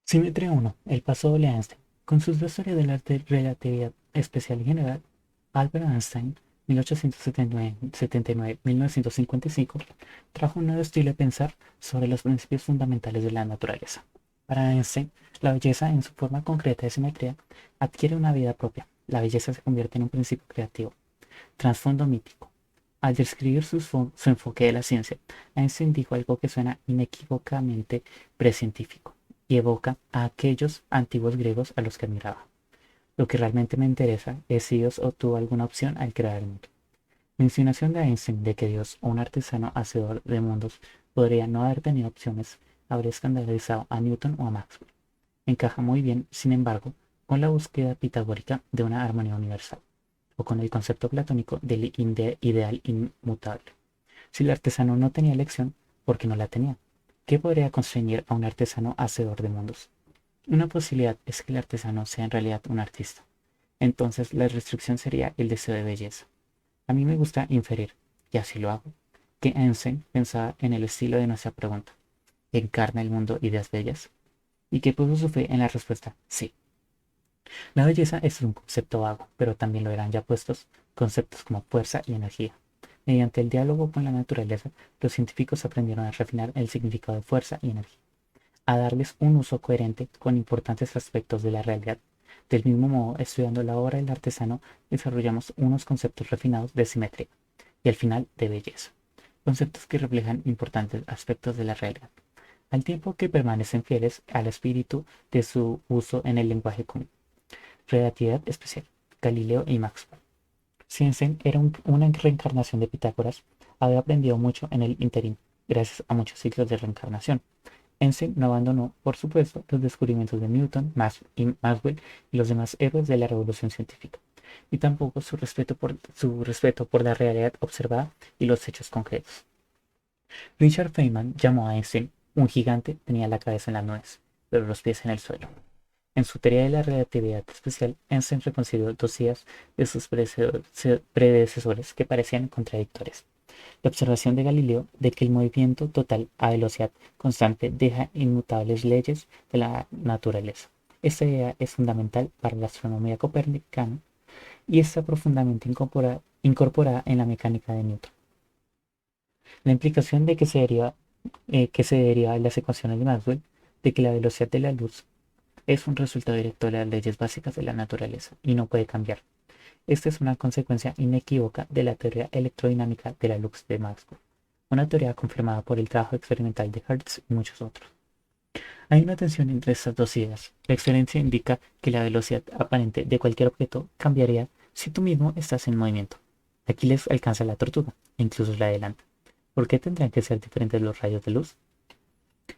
Simetría 1. El paso doble Einstein. Con sus dos teorías de la relatividad especial y general, Albert Einstein, 1879-1955, trajo un nuevo estilo de pensar sobre los principios fundamentales de la naturaleza. Para Einstein, la belleza en su forma concreta de simetría adquiere una vida propia. La belleza se convierte en un principio creativo. Trasfondo mítico. Al describir su enfoque de la ciencia, Einstein dijo algo que suena inequívocamente precientífico y evoca a aquellos antiguos griegos a los que admiraba. Lo que realmente me interesa es si Dios obtuvo alguna opción al crear el mundo. La insinuación de Einstein de que Dios o un artesano hacedor de mundos podría no haber tenido opciones habría escandalizado a Newton o a Maxwell. Encaja muy bien, sin embargo, con la búsqueda pitagórica de una armonía universal, o con el concepto platónico del ideal inmutable. Si el artesano no tenía elección, ¿por qué no la tenía? ¿Qué podría constreñir a un artesano hacedor de mundos? Una posibilidad es que el artesano sea en realidad un artista. Entonces la restricción sería el deseo de belleza. A mí me gusta inferir, y así lo hago, que Einstein pensaba en el estilo de nuestra pregunta: ¿encarna el mundo ideas bellas? Y que puso su fe en la respuesta sí. La belleza es un concepto vago, pero también lo eran ya puestos conceptos como fuerza y energía. Mediante el diálogo con la naturaleza, los científicos aprendieron a refinar el significado de fuerza y energía, a darles un uso coherente con importantes aspectos de la realidad. Del mismo modo, estudiando la obra del artesano, desarrollamos unos conceptos refinados de simetría y al final de belleza, conceptos que reflejan importantes aspectos de la realidad, al tiempo que permanecen fieles al espíritu de su uso en el lenguaje común. Relatividad especial. Galileo y Maxwell. Si Einstein era una reencarnación de Pitágoras, había aprendido mucho en el interín, gracias a muchos ciclos de reencarnación. Einstein no abandonó, por supuesto, los descubrimientos de Newton, Maxwell y los demás héroes de la revolución científica, y tampoco su respeto por la realidad observada y los hechos concretos. Richard Feynman llamó a Einstein un gigante, tenía la cabeza en las nubes, pero los pies en el suelo. En su teoría de la relatividad especial, Einstein reconcilió dos ideas de sus predecesores que parecían contradictorias. La observación de Galileo de que el movimiento total a velocidad constante deja inmutables leyes de la naturaleza. Esta idea es fundamental para la astronomía copernicana y está profundamente incorporada en la mecánica de Newton. La implicación de que se deriva de las ecuaciones de Maxwell de que la velocidad de la luz es un resultado directo de las leyes básicas de la naturaleza y no puede cambiar. Esta es una consecuencia inequívoca de la teoría electrodinámica de la luz de Maxwell, una teoría confirmada por el trabajo experimental de Hertz y muchos otros. Hay una tensión entre estas dos ideas. La experiencia indica que la velocidad aparente de cualquier objeto cambiaría si tú mismo estás en movimiento. Aquiles alcanza la tortuga, e incluso la adelanta. ¿Por qué tendrían que ser diferentes los rayos de luz?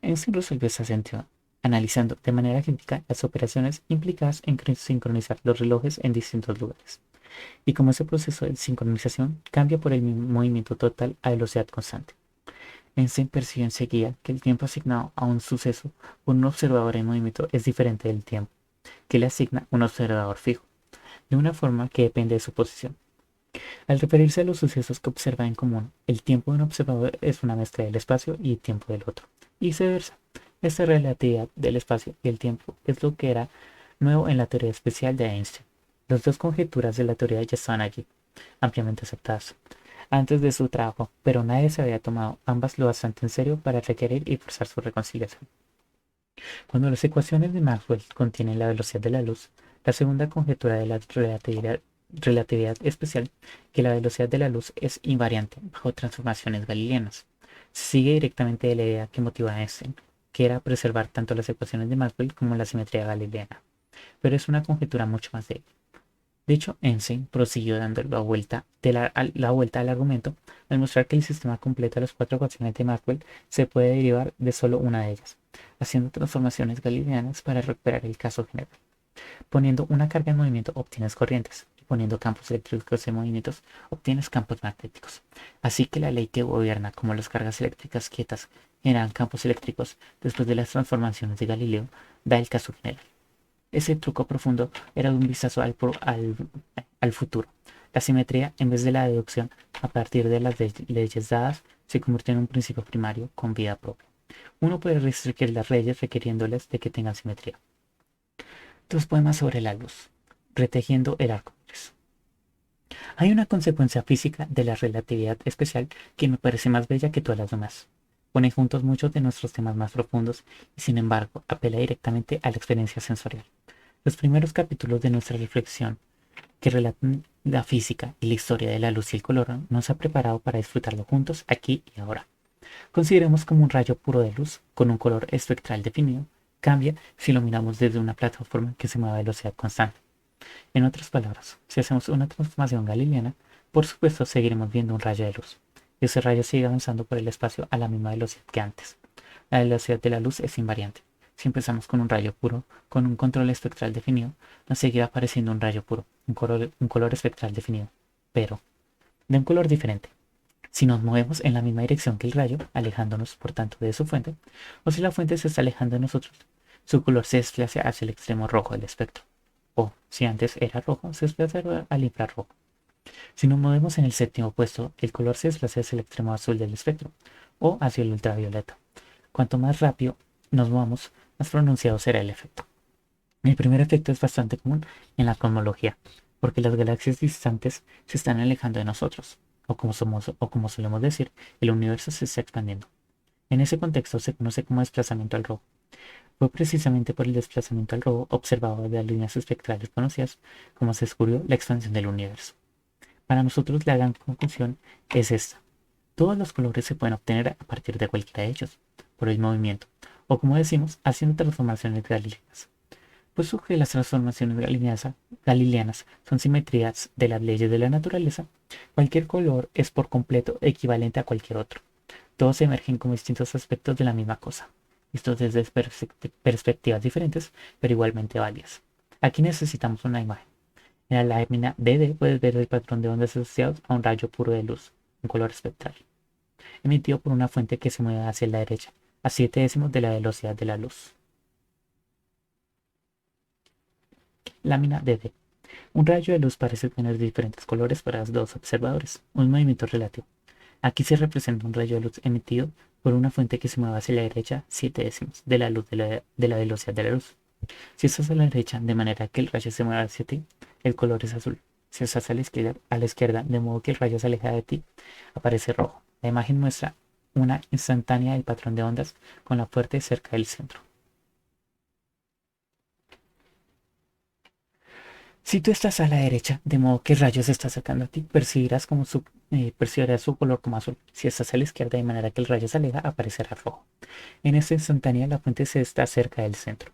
Einstein resolvió esta tensión analizando de manera crítica las operaciones implicadas en sincronizar los relojes en distintos lugares, y cómo ese proceso de sincronización cambia por el movimiento total a velocidad constante. Einstein percibió enseguida que el tiempo asignado a un suceso por un observador en movimiento es diferente del tiempo que le asigna un observador fijo, de una forma que depende de su posición. Al referirse a los sucesos que observa en común, el tiempo de un observador es una mezcla del espacio y tiempo del otro, y viceversa. Esta relatividad del espacio y el tiempo es lo que era nuevo en la teoría especial de Einstein. Las dos conjeturas de la teoría ya estaban allí, ampliamente aceptadas, antes de su trabajo, pero nadie se había tomado ambas lo bastante en serio para requerir y forzar su reconciliación. Cuando las ecuaciones de Maxwell contienen la velocidad de la luz, la segunda conjetura de la relatividad especial, que la velocidad de la luz es invariante bajo transformaciones galileanas, se sigue directamente de la idea que motivó a Einstein, que era preservar tanto las ecuaciones de Maxwell como la simetría galileana, pero es una conjetura mucho más débil. De hecho, Einstein prosiguió dando la vuelta al argumento al mostrar que el sistema completo de las cuatro ecuaciones de Maxwell se puede derivar de solo una de ellas, haciendo transformaciones galileanas para recuperar el caso general. Poniendo una carga en movimiento obtienes corrientes, y poniendo campos eléctricos en movimientos obtienes campos magnéticos. Así que la ley que gobierna como las cargas eléctricas quietas generan campos eléctricos después de las transformaciones de Galileo da el caso general. Ese truco profundo era un vistazo al futuro. La simetría, en vez de la deducción a partir de las leyes dadas, se convirtió en un principio primario con vida propia. Uno puede restringir las leyes requiriéndoles de que tengan simetría. Dos poemas sobre la luz, retejiendo el arco iris. Hay una consecuencia física de la relatividad especial que me parece más bella que todas las demás. Pone juntos muchos de nuestros temas más profundos y sin embargo apela directamente a la experiencia sensorial. Los primeros capítulos de nuestra reflexión, que relatan la física y la historia de la luz y el color, nos ha preparado para disfrutarlo juntos aquí y ahora. Consideremos como un rayo puro de luz con un color espectral definido cambia si lo miramos desde una plataforma que se mueve a velocidad constante. En otras palabras, si hacemos una transformación galileana, por supuesto seguiremos viendo un rayo de luz. Y ese rayo sigue avanzando por el espacio a la misma velocidad que antes. La velocidad de la luz es invariante. Si empezamos con un rayo puro, con un control espectral definido, nos seguirá apareciendo un rayo puro, un color espectral definido, pero de un color diferente. Si nos movemos en la misma dirección que el rayo, alejándonos por tanto de su fuente, o si la fuente se está alejando de nosotros, su color se desplaza hacia el extremo rojo del espectro. O, si antes era rojo, se desplaza al infrarrojo. Si nos movemos en el séptimo puesto, el color se desplaza hacia el extremo azul del espectro, o hacia el ultravioleta. Cuanto más rápido nos movamos, más pronunciado será el efecto. El primer efecto es bastante común en la cosmología, porque las galaxias distantes se están alejando de nosotros, o como solemos decir, el universo se está expandiendo. En ese contexto se conoce como desplazamiento al rojo. Fue precisamente por el desplazamiento al rojo observado de las líneas espectrales conocidas como se descubrió la expansión del universo. Para nosotros la gran conclusión es esta. Todos los colores se pueden obtener a partir de cualquiera de ellos, por el movimiento, o como decimos, haciendo transformaciones galileanas. Puesto que las transformaciones galileanas son simetrías de las leyes de la naturaleza, cualquier color es por completo equivalente a cualquier otro. Todos emergen como distintos aspectos de la misma cosa, vistos desde perspectivas diferentes, pero igualmente válidas. Aquí necesitamos una imagen. En la lámina BD puedes ver el patrón de ondas asociados a un rayo puro de luz, un color espectral, emitido por una fuente que se mueve hacia la derecha, a 7 décimos de la velocidad de la luz. Lámina DD. Un rayo de luz parece tener diferentes colores para los dos observadores, un movimiento relativo. Aquí se representa un rayo de luz emitido por una fuente que se mueve hacia la derecha 7 décimos de la luz de la velocidad de la luz. Si estás a la derecha, de manera que el rayo se mueve hacia ti, el color es azul. Si estás a la izquierda, de modo que el rayo se aleja de ti, aparece rojo. La imagen muestra una instantánea del patrón de ondas con la fuente cerca del centro. Si tú estás a la derecha, de modo que el rayo se está acercando a ti, percibirás su color como azul. Si estás a la izquierda, de manera que el rayo se aleja, aparecerá rojo. En esta instantánea, la fuente se está cerca del centro.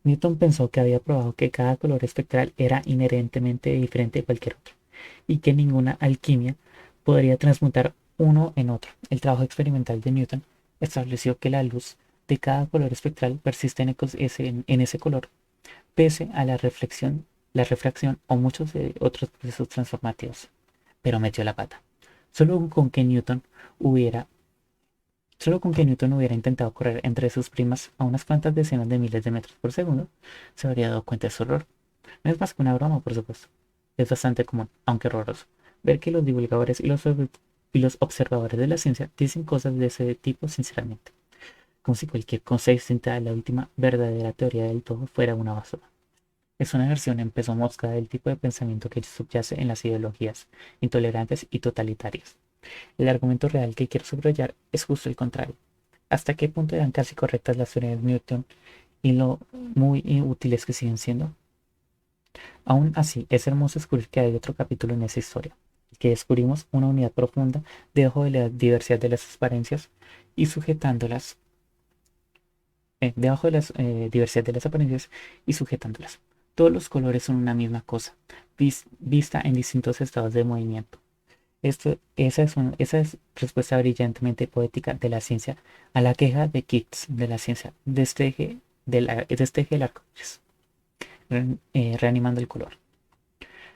Newton pensó que había probado que cada color espectral era inherentemente diferente de cualquier otro, y que ninguna alquimia podría transmutar uno en otro. El trabajo experimental de Newton estableció que la luz de cada color espectral persiste en ese color, pese a la refracción o muchos de otros procesos transformativos. Pero metió la pata. Solo con que Newton hubiera intentado correr entre sus primas a unas cuantas decenas de miles de metros por segundo, se habría dado cuenta de su error. No es más que una broma, por supuesto. Es bastante común, aunque horroroso, ver que los divulgadores y los observadores de la ciencia dicen cosas de ese tipo sinceramente, como si cualquier cosa distinta a la última verdadera teoría del todo fuera una basura. Es una versión en peso mosca del tipo de pensamiento que subyace en las ideologías intolerantes y totalitarias. El argumento real que quiero subrayar es justo el contrario. ¿Hasta qué punto eran casi correctas las teorías de Newton y lo muy útiles que siguen siendo? Aún así, es hermoso descubrir que hay otro capítulo en esa historia, que descubrimos una unidad profunda debajo de la diversidad de las apariencias y sujetándolas, debajo de la diversidad de las apariencias y sujetándolas. Todos los colores son una misma cosa, vista en distintos estados de movimiento. Esa es respuesta brillantemente poética de la ciencia a la queja de Keats de la ciencia desteje el arco iris, reanimando el color.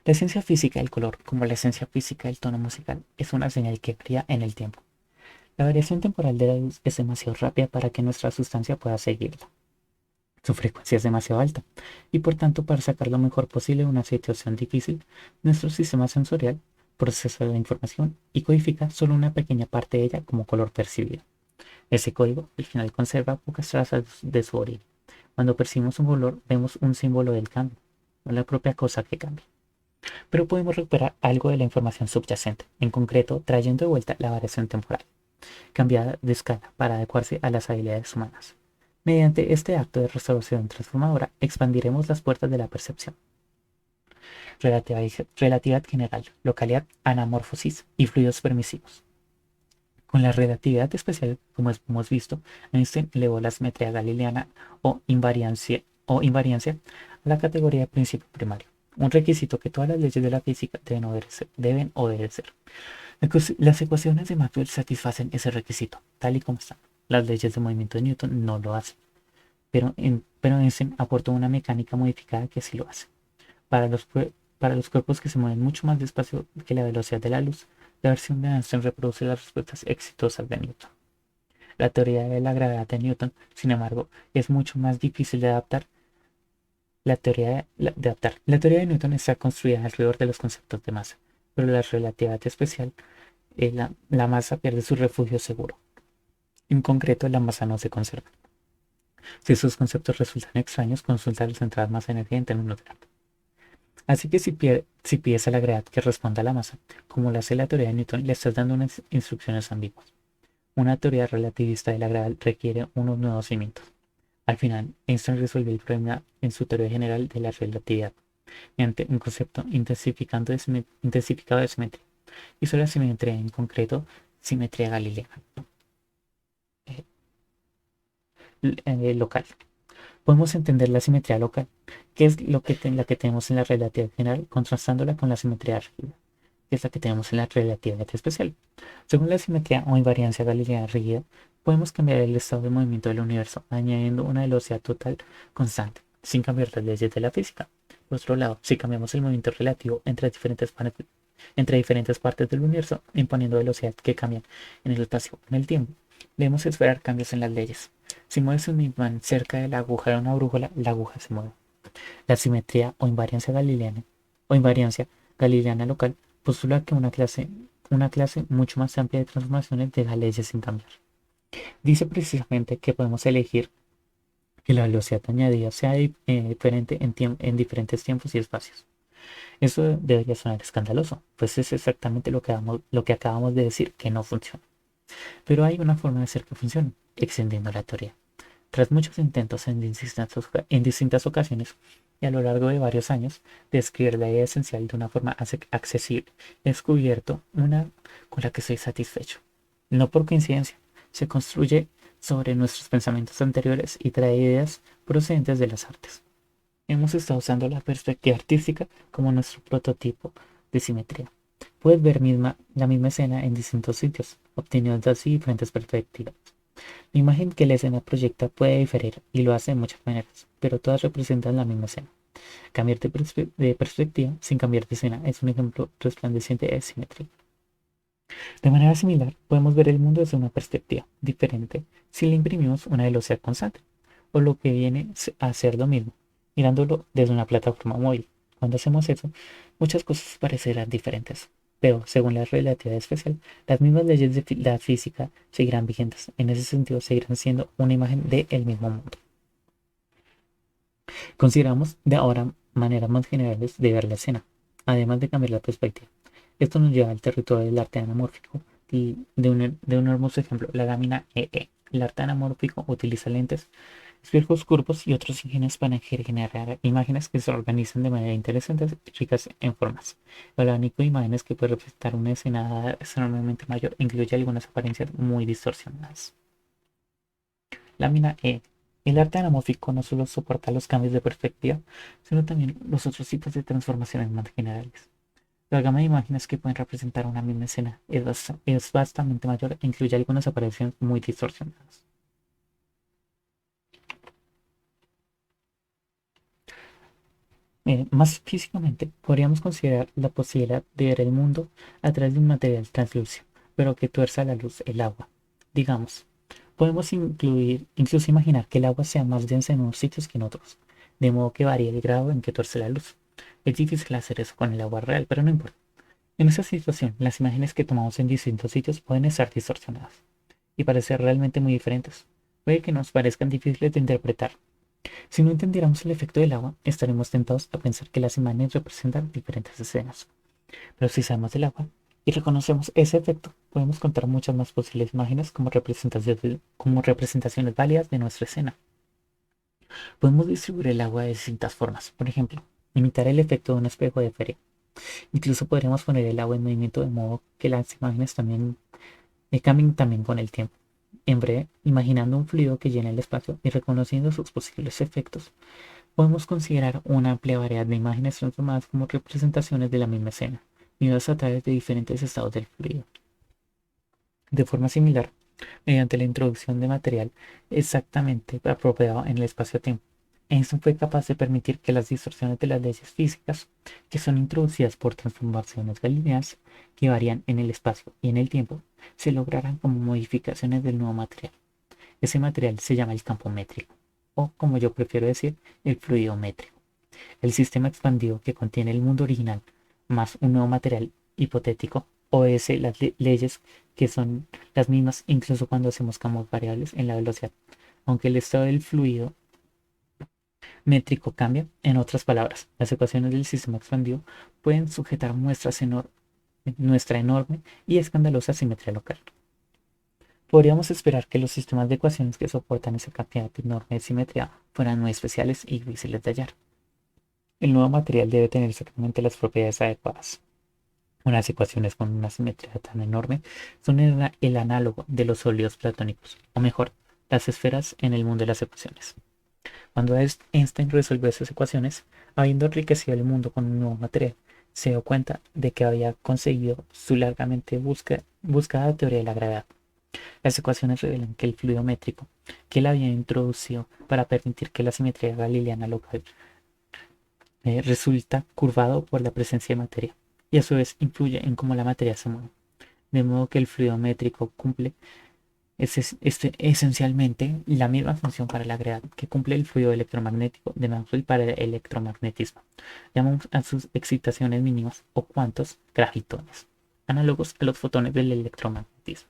La esencia física del color, como la esencia física del tono musical, es una señal que varía en el tiempo. La variación temporal de la luz es demasiado rápida para que nuestra sustancia pueda seguirla. Su frecuencia es demasiado alta, y por tanto, para sacar lo mejor posible de una situación difícil, nuestro sistema sensorial procesa la información y codifica solo una pequeña parte de ella como color percibido. Ese código al final conserva pocas trazas de su origen. Cuando percibimos un color, vemos un símbolo del cambio, no la propia cosa que cambia. Pero podemos recuperar algo de la información subyacente, en concreto trayendo de vuelta la variación temporal, cambiada de escala para adecuarse a las habilidades humanas. Mediante este acto de restauración transformadora, expandiremos las puertas de la percepción. Relatividad general, localidad, anamorfosis y fluidos permisivos. Con la relatividad especial, como hemos visto, Einstein elevó la simetría galileana o invariancia a la categoría de principio primario, un requisito que todas las leyes de la física deben obedecer. Las ecuaciones de Maxwell satisfacen ese requisito, tal y como están. Las leyes de movimiento de Newton no lo hacen, pero Einstein aportó una mecánica modificada que sí lo hace. Para los cuerpos que se mueven mucho más despacio que la velocidad de la luz, la versión de Einstein reproduce las respuestas exitosas de Newton. La teoría de la gravedad de Newton, sin embargo, es mucho más difícil de adaptar. La teoría de Newton está construida alrededor de los conceptos de masa, pero la relatividad especial, la masa pierde su refugio seguro. En concreto, la masa no se conserva. Si esos conceptos resultan extraños, consulta las entradas más energía en términos de arte. Así que si pides a la gravedad que responda a la masa, como lo hace la teoría de Newton, le estás dando unas instrucciones ambiguas. Una teoría relativista de la gravedad requiere unos nuevos cimientos. Al final, Einstein resolvió el problema en su teoría general de la relatividad, mediante un concepto intensificado de simetría. Hizo la simetría en concreto simetría galileana local. Podemos entender la simetría local, que es la que tenemos en la relatividad general, contrastándola con la simetría rígida, que es la que tenemos en la relatividad especial. Según la simetría o invariancia galileana rígida, podemos cambiar el estado de movimiento del universo añadiendo una velocidad total constante, sin cambiar las leyes de la física. Por otro lado, si cambiamos el movimiento relativo entre diferentes partes del universo, imponiendo velocidad que cambian en el espacio o en el tiempo, debemos esperar cambios en las leyes. Si mueves un imán cerca de la aguja de una brújula, la aguja se mueve. La simetría o invariancia galileana local postula que una clase mucho más amplia de transformaciones deja leyes sin cambiar. Dice precisamente que podemos elegir que la velocidad añadida sea diferente en diferentes tiempos y espacios. Eso debería sonar escandaloso, pues es exactamente lo que acabamos de decir que no funciona. Pero hay una forma de hacer que funcione, extendiendo la teoría. Tras muchos intentos en distintas ocasiones y a lo largo de varios años de escribir la idea esencial de una forma accesible, he descubierto una con la que estoy satisfecho. No por coincidencia, se construye sobre nuestros pensamientos anteriores y trae ideas procedentes de las artes. Hemos estado usando la perspectiva artística como nuestro prototipo de simetría. Puedes ver la misma escena en distintos sitios, obteniendo así diferentes perspectivas. La imagen que la escena proyecta puede diferir y lo hace de muchas maneras, pero todas representan la misma escena. Cambiar de perspectiva sin cambiar de escena es un ejemplo resplandeciente de simetría. De manera similar, podemos ver el mundo desde una perspectiva diferente si le imprimimos una velocidad constante, o lo que viene a ser lo mismo, mirándolo desde una plataforma móvil. Cuando hacemos eso, muchas cosas parecerán diferentes, pero según la relatividad especial, las mismas leyes de la física seguirán vigentes. En ese sentido, seguirán siendo una imagen del mismo mundo. Consideramos de ahora maneras más generales de ver la escena, además de cambiar la perspectiva. Esto nos lleva al territorio del arte anamórfico y de un hermoso ejemplo, la lámina EE. El arte anamórfico utiliza lentes, espejos curvos y otros ingenios para generar imágenes que se organizan de manera interesante y ricas en formas. El abanico de imágenes que puede representar una escena extremadamente mayor incluye algunas apariencias muy distorsionadas. Lámina E. El arte anamórfico no solo soporta los cambios de perspectiva, sino también los otros tipos de transformaciones más generales. La gama de imágenes que pueden representar una misma escena es bastante mayor e incluye algunas apariciones muy distorsionadas. Más físicamente, podríamos considerar la posibilidad de ver el mundo a través de un material translúcido, pero que tuerza la luz, el agua. Digamos, podemos incluso imaginar que el agua sea más densa en unos sitios que en otros, de modo que varíe el grado en que tuerce la luz. Es difícil hacer eso con el agua real, pero no importa. En esa situación, las imágenes que tomamos en distintos sitios pueden estar distorsionadas. y parecer realmente muy diferentes. Puede que nos parezcan difíciles de interpretar. Si no entendiéramos el efecto del agua, estaremos tentados a pensar que las imágenes representan diferentes escenas. Pero si sabemos del agua y reconocemos ese efecto, podemos contar muchas más posibles imágenes como representaciones válidas de nuestra escena. Podemos distribuir el agua de distintas formas. Por ejemplo, imitar el efecto de un espejo de feria. Incluso podríamos poner el agua en movimiento de modo que las imágenes también cambien también con el tiempo. En breve, imaginando un fluido que llena el espacio y reconociendo sus posibles efectos, podemos considerar una amplia variedad de imágenes transformadas como representaciones de la misma escena, vividas a través de diferentes estados del fluido. De forma similar, mediante la introducción de material exactamente apropiado en el espacio-tiempo, Einstein fue capaz de permitir que las distorsiones de las leyes físicas, que son introducidas por transformaciones galileanas que varían en el espacio y en el tiempo, se lograran como modificaciones del nuevo material. Ese material se llama el campo métrico, o como yo prefiero decir, el fluido métrico. El sistema expandido que contiene el mundo original más un nuevo material hipotético obedece las leyes que son las mismas incluso cuando hacemos cambios variables en la velocidad, aunque el estado del fluido métrico cambia. En otras palabras, las ecuaciones del sistema expandido pueden sujetar nuestra enorme y escandalosa simetría local. Podríamos esperar que los sistemas de ecuaciones que soportan esa cantidad enorme de simetría fueran muy especiales y difíciles de hallar. El nuevo material debe tener exactamente las propiedades adecuadas. Unas ecuaciones con una simetría tan enorme son el análogo de los sólidos platónicos, o mejor, las esferas en el mundo de las ecuaciones. Cuando Einstein resolvió esas ecuaciones, habiendo enriquecido el mundo con un nuevo material, se dio cuenta de que había conseguido su largamente buscada teoría de la gravedad. Las ecuaciones revelan que el fluido métrico que él había introducido para permitir que la simetría galileana local resulta curvado por la presencia de materia, y a su vez influye en cómo la materia se mueve, de modo que el fluido métrico cumple esencialmente la misma función para la gravedad que cumple el fluido electromagnético de Maxwell para el electromagnetismo. Llamamos a sus excitaciones mínimas o cuantos gravitones, análogos a los fotones del electromagnetismo.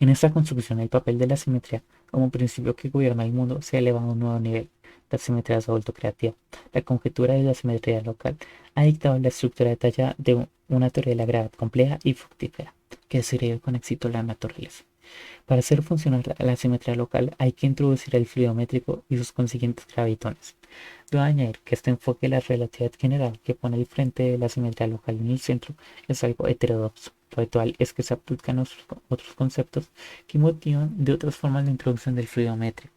En esta construcción, el papel de la simetría como principio que gobierna el mundo se eleva a un nuevo nivel. La simetría se ha vuelto creativa. La conjetura de la simetría local ha dictado la estructura detallada de una teoría de la gravedad compleja y fructífera, que describe con éxito la naturaleza. Para hacer funcionar la simetría local hay que introducir el fluido métrico y sus consiguientes gravitones. Debo añadir que este enfoque de la relatividad general que pone el frente de la simetría local en el centro es algo heterodoxo. Lo habitual es que se aplican otros conceptos que motivan de otras formas la introducción del fluido métrico,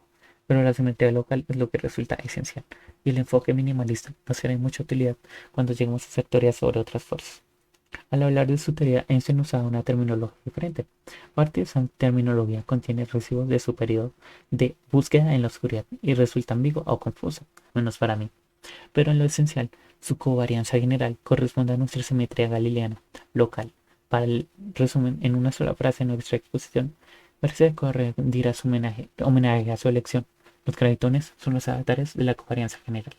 pero la simetría local es lo que resulta esencial, y el enfoque minimalista no será de mucha utilidad cuando lleguemos a hacer teorías sobre otras fuerzas. Al hablar de su teoría, Einstein usaba una terminología diferente. Parte de esa terminología contiene residuos de su periodo de búsqueda en la oscuridad y resulta ambigua o confusa, menos para mí. Pero en lo esencial, su covarianza general corresponde a nuestra simetría galileana local. Para el resumen, en una sola frase en nuestra exposición, parece correspondir a su homenaje a su elección. Los gravitones son los avatares de la covarianza general.